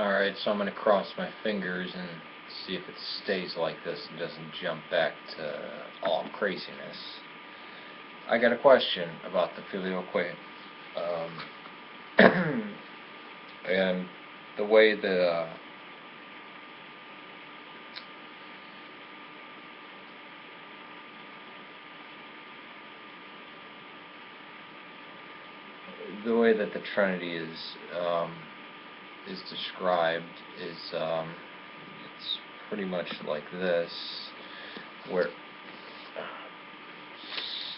Alright, so I'm going to cross my fingers and see if it stays like this and doesn't jump back to all craziness. I got a question about the Filioque. And the way the way that the Trinity is described is it's pretty much like this, where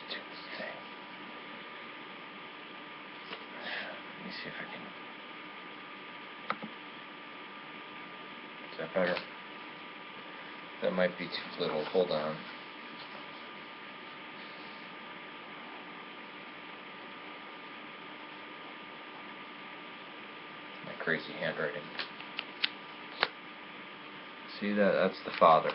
stupid thing. Let me see if I can. Is that better? That might be too little. Hold on. Crazy handwriting. See that? That's the Father.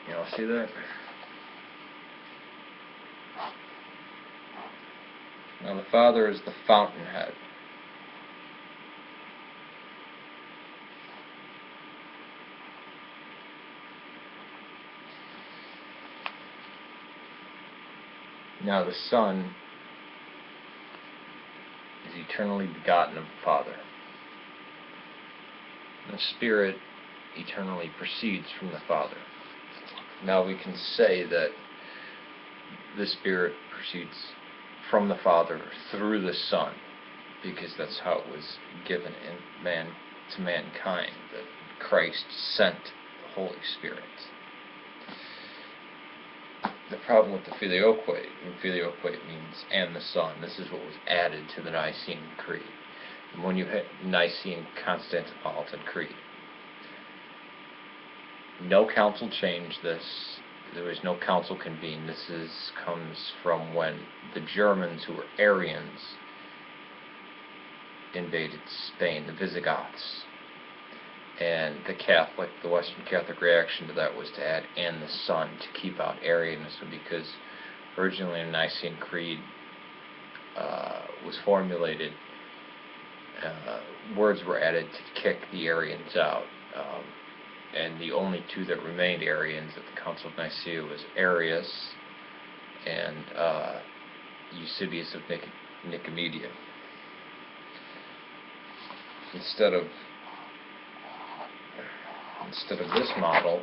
You all see that? Now the Father is the fountainhead. Now the Son is eternally begotten of the Father. The Spirit eternally proceeds from the Father. Now we can say that the Spirit proceeds from the Father through the Son, because that's how it was given to mankind, that Christ sent the Holy Spirit. The problem with the Filioque, and Filioque means and the Son, this is what was added to the Nicene Creed. And when you hit Nicene Constantinopolitan Creed, no council changed this. There was no council convened. This comes from when the Germans, who were Arians, invaded Spain, the Visigoths. And the Western Catholic reaction to that was to add "and the Son" to keep out Arianism, because originally the Nicene Creed was formulated, words were added to kick the Arians out. And the only two that remained Arians at the Council of Nicaea was Arius and Eusebius of Nicomedia. Instead of this model,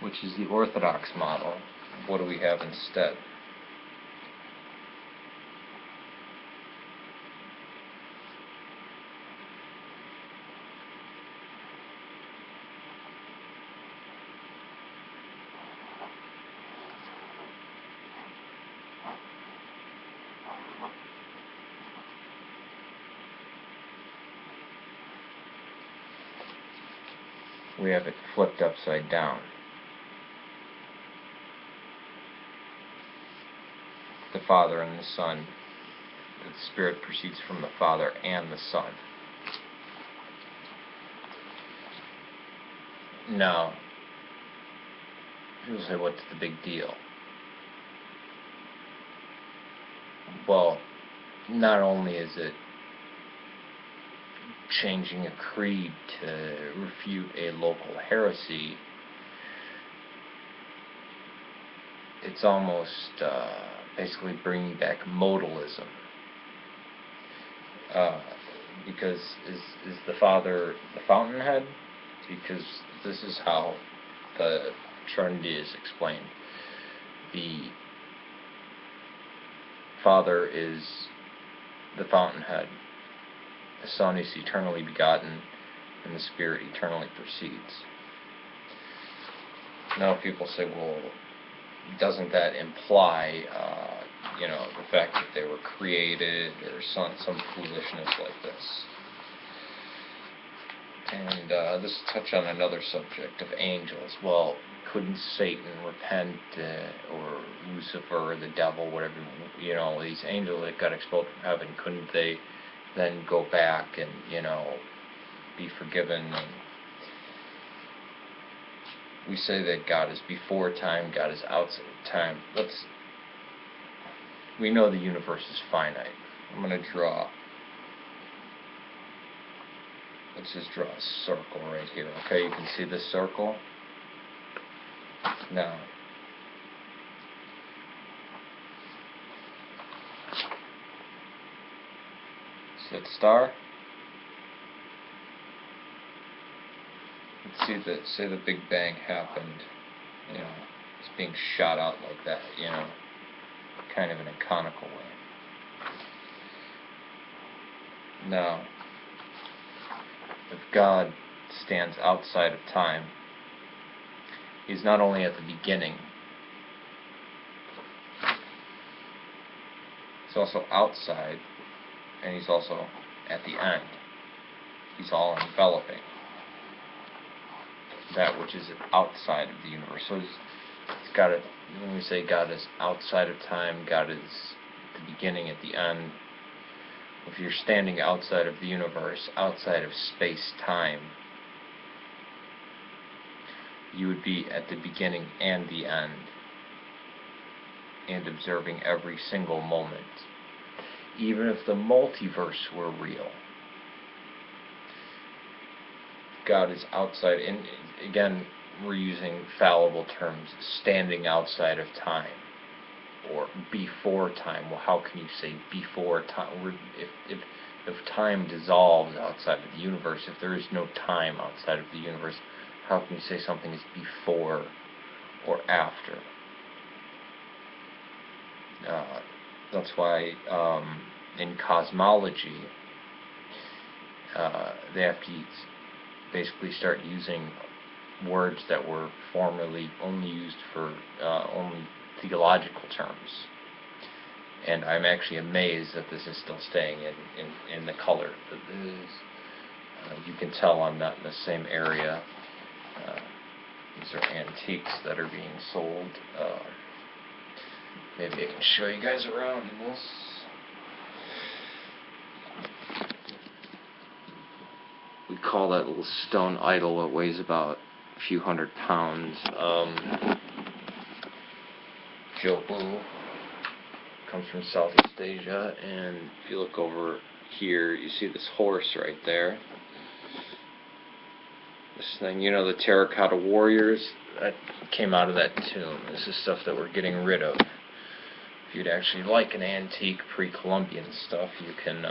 which is the Orthodox model, what do we have instead? We have it flipped upside down. The Father and the Son. The Spirit proceeds from the Father and the Son. Now, people say, what's the big deal? Well, not only is it changing a creed to refute a local heresy, it's almost basically bringing back modalism. Because is the Father the fountainhead? Because this is how the Trinity is explained. The Father is the fountainhead. The Son is eternally begotten, and the Spirit eternally proceeds. Now people say, well, doesn't that imply, the fact that they were created, or some foolishness like this? And this will touch on another subject of angels. Well, couldn't Satan repent, or Lucifer, or the devil, whatever, these angels that got expelled from heaven, couldn't they then go back and, be forgiven? And we say that God is before time, God is outside of time. We know the universe is finite. I'm going to draw, let's just draw a circle right here, okay? You can see this circle? Now, see that star? Let's say the Big Bang happened, you know, it's being shot out like that, you know, kind of in a conical way. Now, if God stands outside of time, He's not only at the beginning, He's also outside, and He's also at the end. He's all enveloping that which is outside of the universe. So it's got to, when we say God is outside of time, God is at the beginning, at the end. If you're standing outside of the universe, outside of space-time, you would be at the beginning and the end, and observing every single moment. Even if the multiverse were real, God is outside, and again, we're using fallible terms, standing outside of time, or before time. Well, how can you say before time? If time dissolves outside of the universe, if there is no time outside of the universe, how can you say something is before or after? That's why in cosmology, they have to basically start using words that were formerly only used for only theological terms. And I'm actually amazed that this is still staying in the color. You can tell I'm not in the same area. These are antiques that are being sold. Maybe I can show you guys around in this. We call that little stone idol. It weighs about a few 100 pounds. Jobu comes from Southeast Asia, and if you look over here, you see this horse right there. This thing, you know, the terracotta warriors, that came out of that tomb. This is stuff that we're getting rid of. If you'd actually like an antique pre-Columbian stuff, you can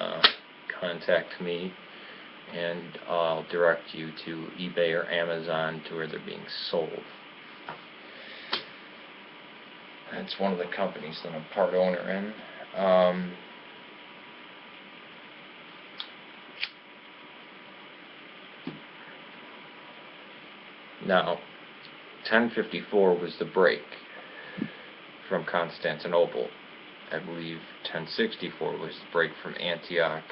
contact me, and I'll direct you to eBay or Amazon to where they're being sold. That's one of the companies that I'm part owner in. Now, 1054 was the break from Constantinople. I believe 1064 was the break from Antioch.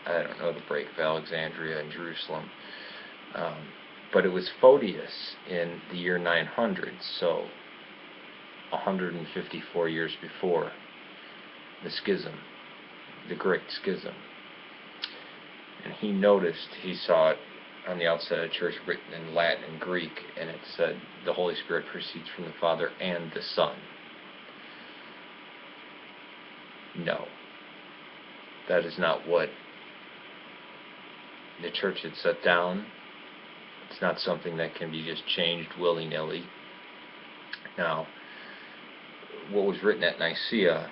I don't know the break of Alexandria and Jerusalem. But it was Photius in the year 900, so 154 years before the schism, the Great Schism. And he noticed, he saw it on the outside of the church written in Latin and Greek, and it said, the Holy Spirit proceeds from the Father and the Son. No. That is not what the church had set down. It's not something that can be just changed willy-nilly. Now, what was written at Nicaea,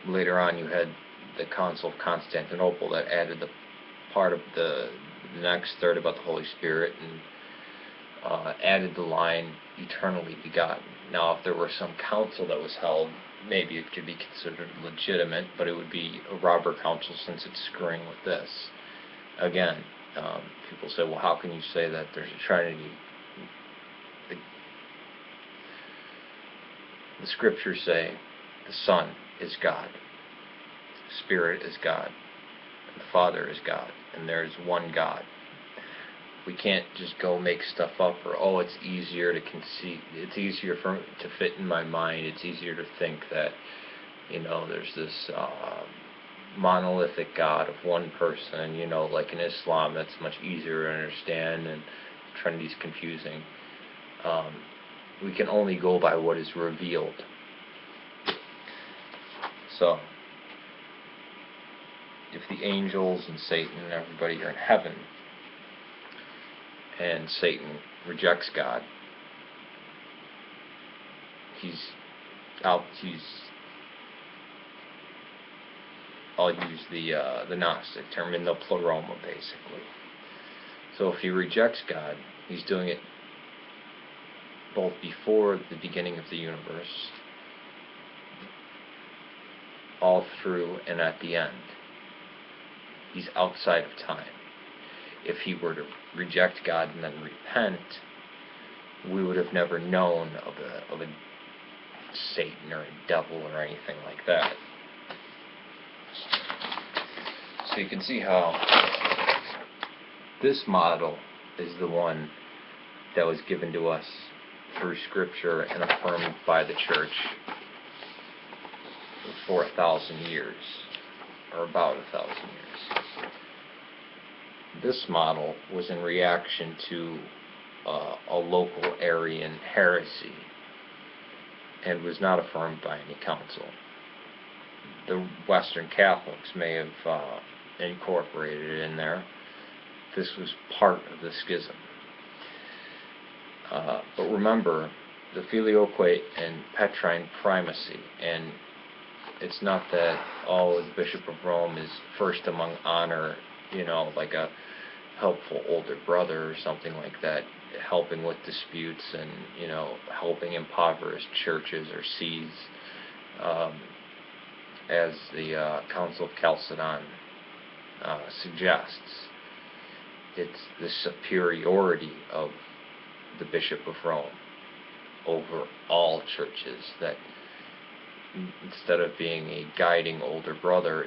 later on you had the Council of Constantinople that added the part of the next third about the Holy Spirit, and added the line eternally begotten. Now, if there were some council that was held, maybe it could be considered legitimate, but it would be a robber council since it's screwing with this. Again, people say, well, how can you say that there's a Trinity? The scriptures say the Son is God, the Spirit is God, and the Father is God, and there is one God. We can't just go make stuff up, or, oh, it's easier to conceive, it's easier to fit in my mind, it's easier to think that, you know, there's this monolithic God of one person, like in Islam, that's much easier to understand, and Trinity's confusing. We can only go by what is revealed. So, if the angels and Satan and everybody are in heaven, and Satan rejects God, I'll use the Gnostic term, in the pleroma, basically. So if he rejects God, he's doing it both before the beginning of the universe, all through, and at the end. He's outside of time. If he were to reject God and then repent, we would have never known of a Satan or a devil or anything like that. So you can see how this model is the one that was given to us through Scripture and affirmed by the Church for 1,000 years, or about 1,000 years. This model was in reaction to a local Arian heresy, and was not affirmed by any council. The Western Catholics may have incorporated it in there. This was part of the schism. But remember, the Filioque and Petrine primacy, and it's not that, the Bishop of Rome is first among honor, like a helpful older brother or something like that, helping with disputes and, helping impoverished churches or sees, as the Council of Chalcedon suggests. It's the superiority of the Bishop of Rome over all churches, that instead of being a guiding older brother,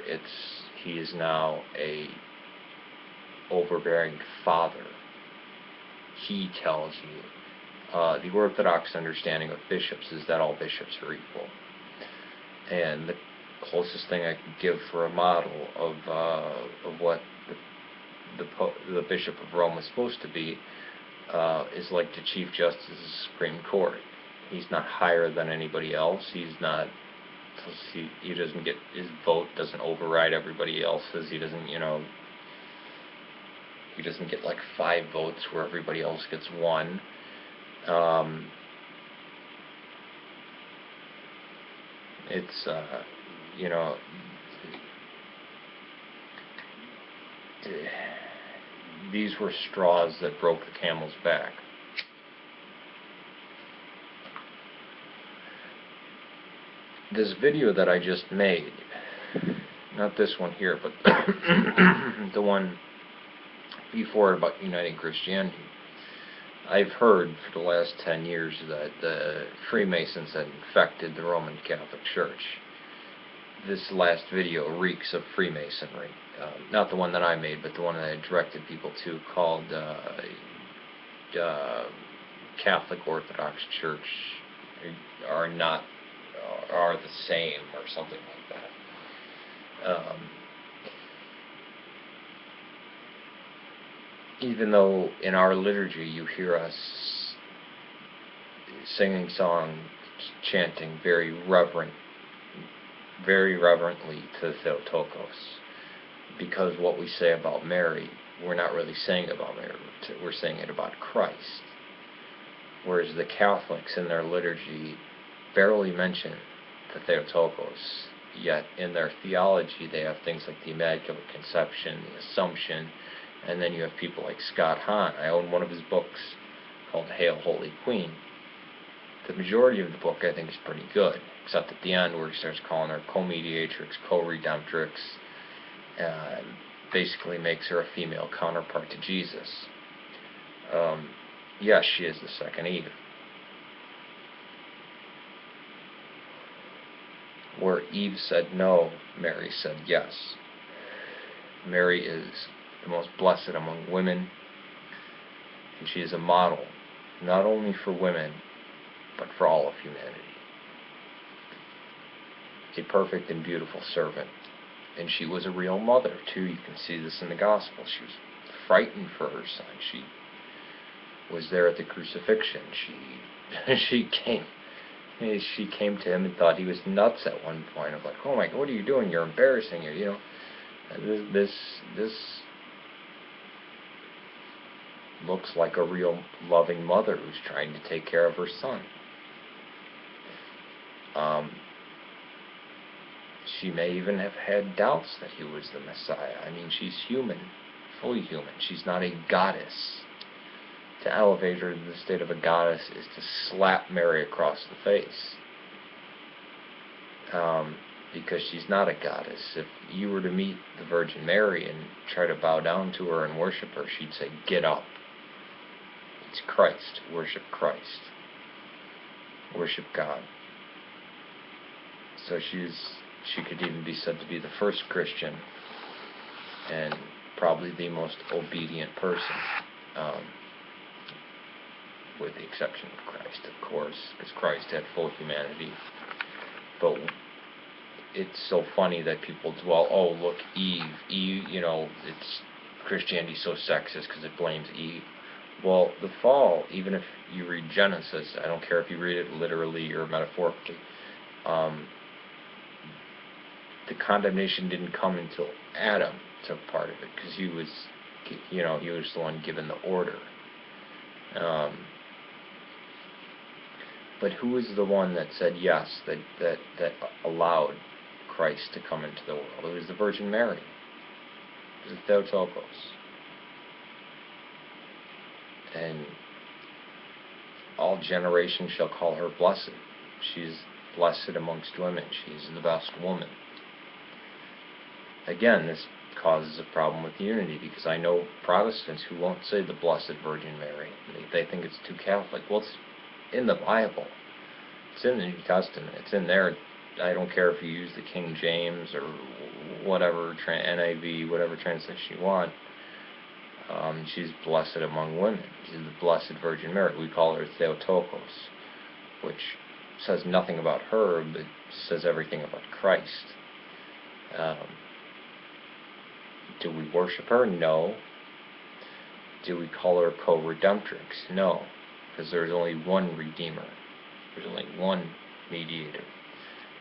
he is now a overbearing father. He tells you. The Orthodox understanding of bishops is that all bishops are equal. And the closest thing I can give for a model of what the Bishop of Rome was supposed to be is like the Chief Justice of the Supreme Court. He's not higher than anybody else. He doesn't get, his vote doesn't override everybody else's. He doesn't get like 5 votes where everybody else gets 1. It's these were straws that broke the camel's back. This video that I just made, not this one here, but the one before about uniting Christianity, I've heard for the last 10 years that the Freemasons had infected the Roman Catholic Church. This last video reeks of Freemasonry. Not the one that I made, but the one that I directed people to, called Catholic Orthodox Church are the same, or something like that. Even though in our liturgy you hear us singing songs, chanting very reverently to the Theotokos, because what we say about Mary, we're not really saying about Mary, we're saying it about Christ. Whereas the Catholics in their liturgy barely mention the Theotokos, yet in their theology they have things like the Immaculate Conception, the Assumption, and then you have people like Scott Hahn. I own one of his books called Hail Holy Queen. The majority of the book I think is pretty good, except at the end where he starts calling her co-mediatrix, co-redemptrix, and basically makes her a female counterpart to Jesus. Yes, she is the second Eve. Where Eve said no, Mary said yes. Mary is the most blessed among women, and she is a model, not only for women, but for all of humanity. A perfect and beautiful servant And she was a real mother, too. You can see this in the Gospel. She was frightened for her son. She was there at the crucifixion. She came to him and thought he was nuts at one point. Of like, oh my God, what are you doing? You're embarrassing her. You know, this looks like a real loving mother who's trying to take care of her son. She may even have had doubts that he was the Messiah. I mean, she's human, fully human. She's not a goddess. To elevate her to the state of a goddess is to slap Mary across the face. Because she's not a goddess. If you were to meet the Virgin Mary and try to bow down to her and worship her, she'd say, "Get up. It's Christ. Worship Christ. Worship God." So she could even be said to be the first Christian and probably the most obedient person, with the exception of Christ, of course, because Christ had full humanity. But it's so funny that people dwell, oh, look, Eve, you know, it's Christianity so sexist because it blames Eve. Well, the fall, even if you read Genesis, I don't care if you read it literally or metaphorically, the condemnation didn't come until Adam took part of it, because he was the one given the order. But who was the one that said yes, that allowed Christ to come into the world? It was the Virgin Mary. It was the Theotokos. And all generations shall call her blessed. She's blessed amongst women. She's the best woman. Again, this causes a problem with unity, because I know Protestants who won't say the Blessed Virgin Mary. They think it's too Catholic. Well, it's in the Bible. It's in the New Testament. It's in there. I don't care if you use the King James or whatever, NIV, whatever translation you want. She's blessed among women. She's the Blessed Virgin Mary. We call her Theotokos, which says nothing about her, but says everything about Christ. Do we worship her? No. Do we call her co-redemptrix? No, because there's only one Redeemer. There's only one mediator.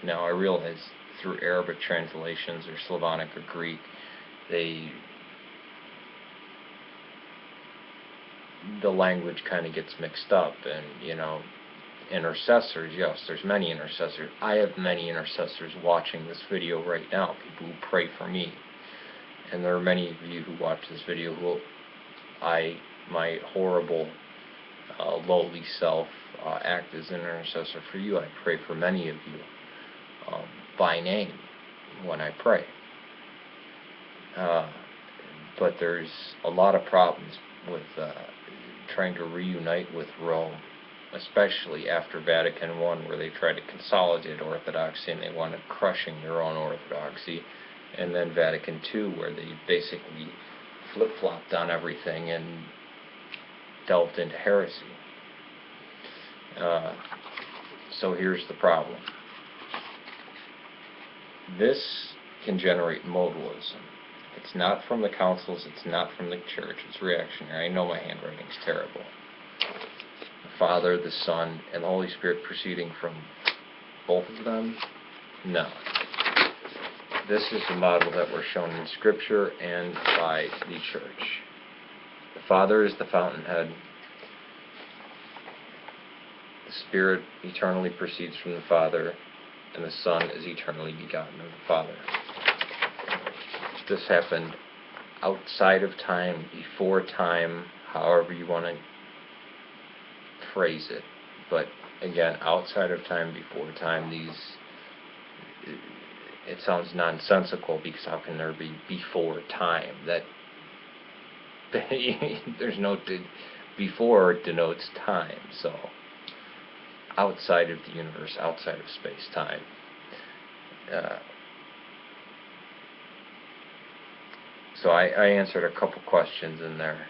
Now, I realize through Arabic translations or Slavonic or Greek, the language kind of gets mixed up, and, you know, intercessors, yes, there's many intercessors. I have many intercessors watching this video right now, people who pray for me. And there are many of you who watch this video who my horrible, lowly self, act as an intercessor for you. I pray for many of you by name when I pray. But there's a lot of problems with trying to reunite with Rome, especially after Vatican I, where they tried to consolidate Orthodoxy and they wanted crushing their own Orthodoxy. And then Vatican II, where they basically flip-flopped on everything and delved into heresy. So here's the problem. This can generate modalism. It's not from the councils, it's not from the church, it's reactionary. I know my handwriting's terrible. The Father, the Son, and the Holy Spirit proceeding from both of them? No. This is the model that we're shown in Scripture and by the Church. The Father is the fountainhead. The Spirit eternally proceeds from the Father, and the Son is eternally begotten of the Father. This happened outside of time, before time, however you want to phrase it. But again, outside of time, before time, it sounds nonsensical, because how can there be before time? That there's no before denotes time. So outside of the universe, outside of space-time. So I answered a couple questions in there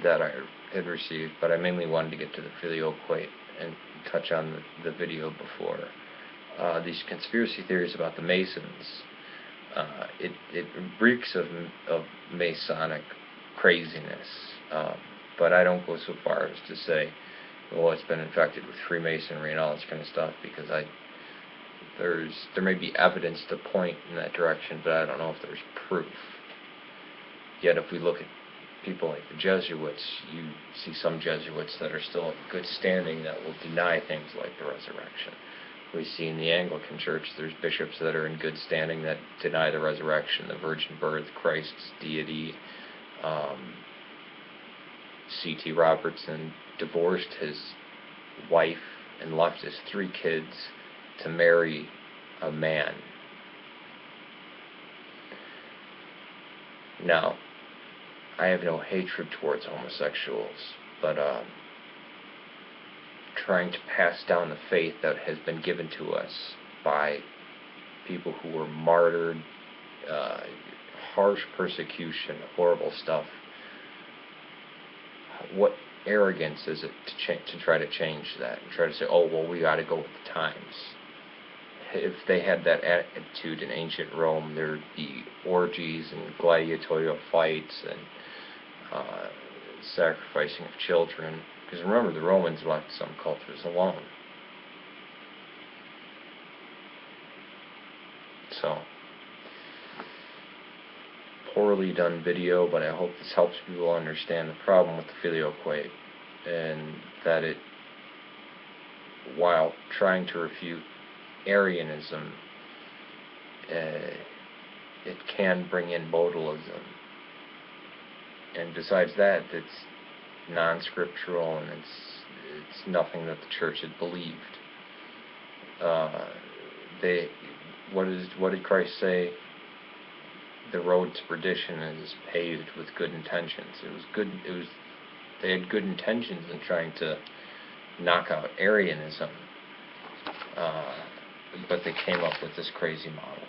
that I had received, but I mainly wanted to get to the Filioque and touch on the video before. These conspiracy theories about the Masons. It reeks of Masonic craziness, but I don't go so far as to say, well, it's been infected with Freemasonry and all this kind of stuff, because there may be evidence to point in that direction, but I don't know if there's proof. Yet if we look at people like the Jesuits, you see some Jesuits that are still in good standing that will deny things like the resurrection. We see in the Anglican Church, there's bishops that are in good standing that deny the resurrection, the virgin birth, Christ's deity. C.T. Robertson divorced his wife and left his 3 kids to marry a man. Now, I have no hatred towards homosexuals, but trying to pass down the faith that has been given to us by people who were martyred, harsh persecution, horrible stuff. What arrogance is it to try to change that and try to say, oh, well, we got to go with the times? If they had that attitude in ancient Rome, there would be orgies and gladiatorial fights and sacrificing of children. Because remember, the Romans left some cultures alone. So, poorly done video, but I hope this helps people understand the problem with the Filioque, and that it, while trying to refute Arianism, it can bring in modalism. And besides that, it's non-scriptural, and it's nothing that the church had believed. What did Christ say? The road to perdition is paved with good intentions. They had good intentions in trying to knock out Arianism, but they came up with this crazy model.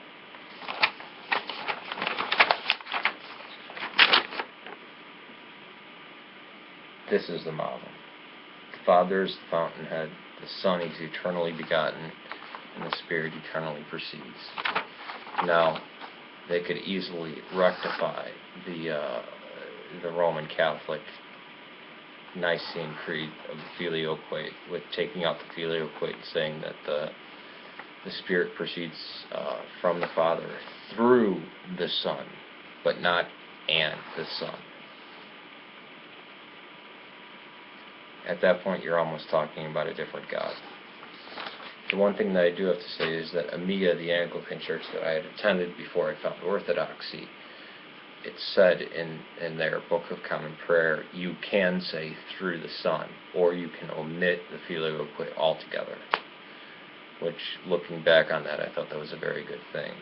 This is the model. The Father is the fountainhead, the Son is eternally begotten, and the Spirit eternally proceeds. Now, they could easily rectify the Roman Catholic Nicene Creed of the Filioque with taking out the Filioque and saying that the Spirit proceeds from the Father through the Son, but not and the Son. At that point, you're almost talking about a different God. The one thing that I do have to say is that EMEA, the Anglican Church that I had attended before I found Orthodoxy, it said in their Book of Common Prayer, you can say through the Son, or you can omit the Filioque altogether. Which, looking back on that, I thought that was a very good thing.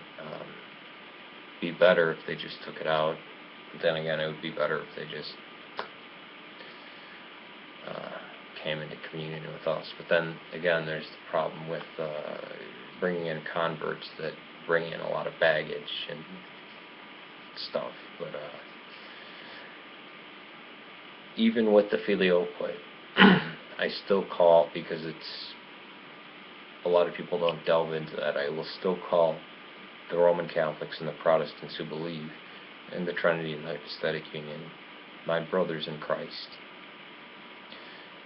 Be better if they just took it out. But then again, it would be better if they just came into communion with us. But then again, there's the problem with bringing in converts that bring in a lot of baggage and stuff. But even with the Filioque, I still call, because it's, a lot of people don't delve into that, I will still call the Roman Catholics and the Protestants who believe in the Trinity and the hypostatic union my brothers in Christ.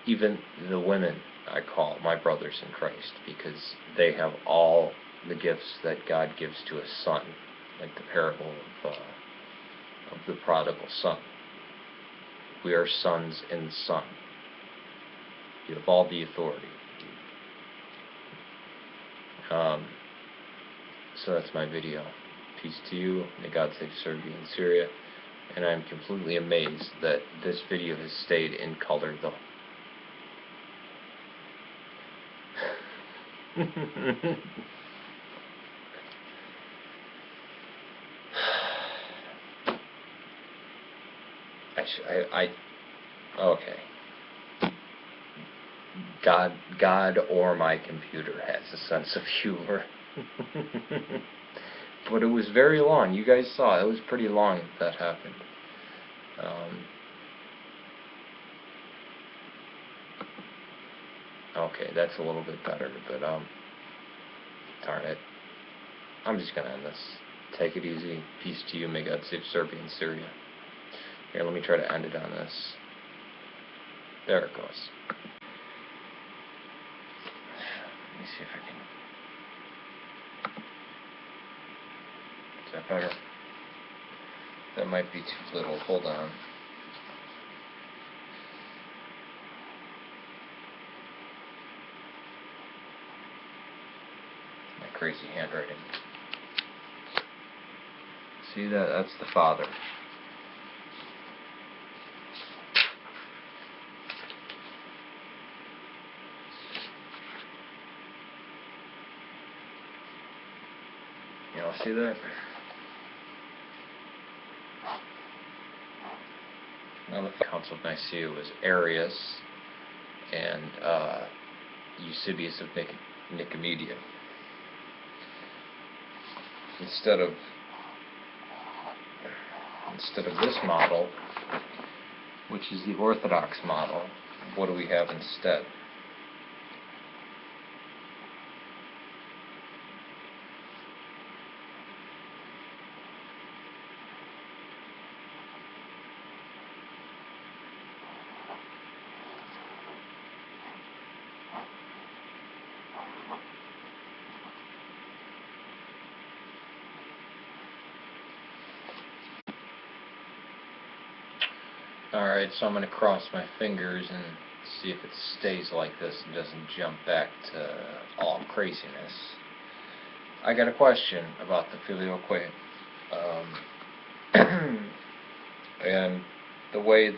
Even the women I call my brothers in Christ, because they have all the gifts that God gives to a son, like the parable of the prodigal son. We are sons in the Son. You have all the authority. So that's my video. Peace to you. May God save Serbia and Syria. And I'm completely amazed that this video has stayed in color though. Okay. God or my computer has a sense of humor. But it was very long. You guys saw it was pretty long that happened. Okay, that's a little bit better, but darn it. I'm just gonna end this. Take it easy. Peace to you. May God save Serbia and Syria. Here, let me try to end it on this. There it goes. Let me see if I can... Is that better? That might be too little. Hold on. My crazy handwriting. See that? That's the Father. You all see that? Now the Council of Nicaea was Arius and Eusebius of Nicomedia. Instead of this model, which is the Orthodox model, what do we have instead? Alright, so I'm going to cross my fingers and see if it stays like this and doesn't jump back to all craziness. I got a question about the Filioque. And the way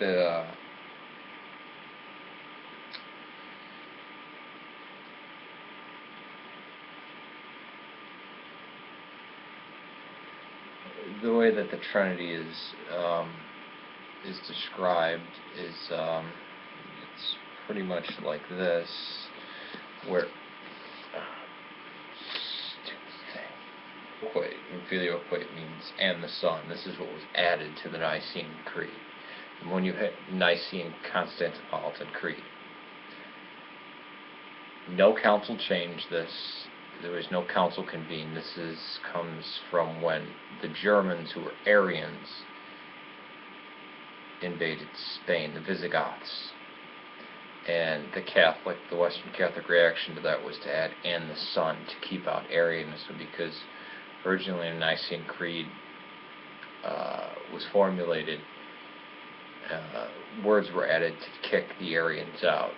that the Trinity is described is it's pretty much like this, where Filioque means and the Son. This is what was added to the Nicene Creed. And when you hit Nicene Constantinopolitan Creed, no council changed this. There was no council convened. This comes from when the Germans, who were Arians, invaded Spain, the Visigoths. And the Western Catholic reaction to that was to add and the Son to keep out Arianism, because originally the Nicene Creed was formulated, words were added to kick the Arians out.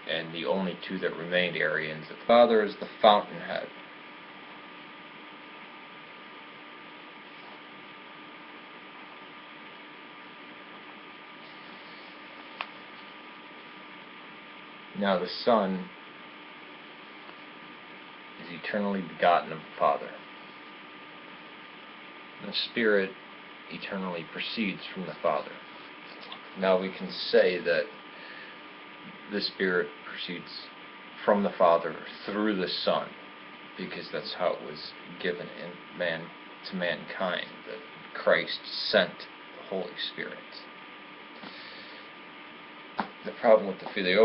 And the only two that remained Arians, the Father is the fountainhead. Now the Son is eternally begotten of the Father. The Spirit eternally proceeds from the Father. Now we can say that the Spirit proceeds from the Father through the Son, because that's how it was given to mankind, that Christ sent the Holy Spirit. The problem with the Filioque